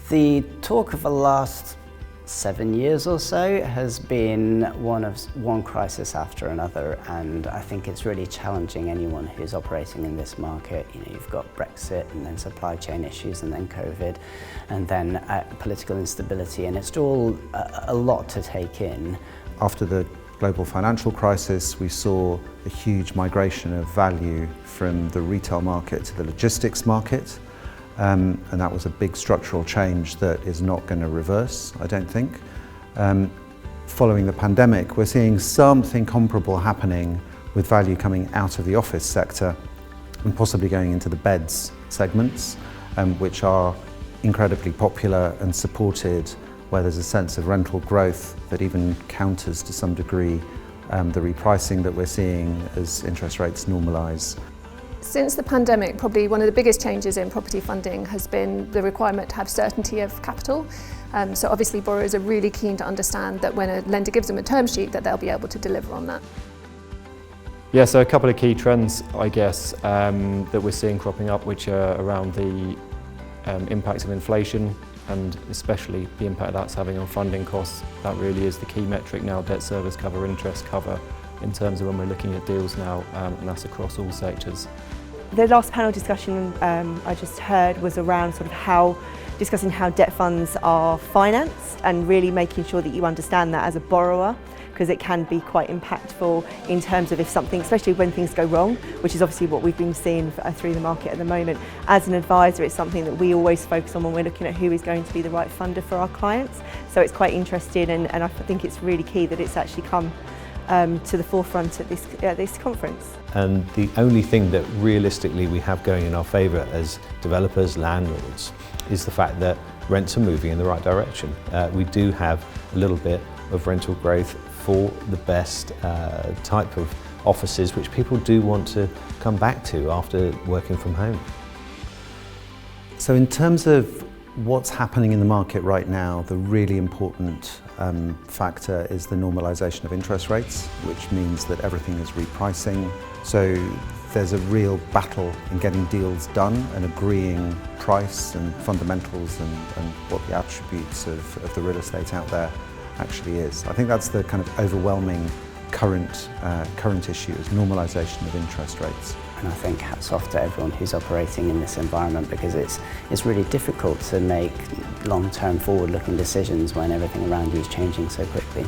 The talk of the last 7 years or so has been one crisis after another, and I think it's really challenging anyone who's operating in this market. You know, you've got Brexit and then supply chain issues and then COVID and then political instability, and it's all a lot to take in. After the global financial crisis, we saw a huge migration of value from the retail market to the logistics market. And that was a big structural change that is not going to reverse, I don't think. Following the pandemic, we're seeing something comparable happening with value coming out of the office sector and possibly going into the beds segments, which are incredibly popular and supported, where there's a sense of rental growth that even counters to some degree the repricing that we're seeing as interest rates normalise. Since the pandemic, probably one of the biggest changes in property funding has been the requirement to have certainty of capital. So obviously borrowers are really keen to understand that when a lender gives them a term sheet that they'll be able to deliver on that. Yeah, so a couple of key trends, I guess, that we're seeing cropping up, which are around the impacts of inflation and especially the impact that's having on funding costs. That really is the key metric now, debt service cover, interest cover, in terms of when we're looking at deals now, and that's across all sectors. The last panel discussion I just heard was around discussing how debt funds are financed and really making sure that you understand that as a borrower, because it can be quite impactful in terms of if something, especially when things go wrong, which is obviously what we've been seeing through the market at the moment. As an advisor, it's something that we always focus on when we're looking at who is going to be the right funder for our clients. So it's quite interesting, and I think it's really key that it's actually come to the forefront at this conference. And the only thing that realistically we have going in our favour as developers, landlords, is the fact that rents are moving in the right direction. We do have a little bit of rental growth for the best type of offices which people do want to come back to after working from home. So in terms of what's happening in the market right now, the really important factor is the normalisation of interest rates, which means that everything is repricing. So there's a real battle in getting deals done and agreeing price and fundamentals and what the attributes of the real estate out there actually is. I think that's the kind of overwhelming current issue, is normalisation of interest rates. And I think hats off to everyone who's operating in this environment, because it's really difficult to make long-term forward-looking decisions when everything around you is changing so quickly.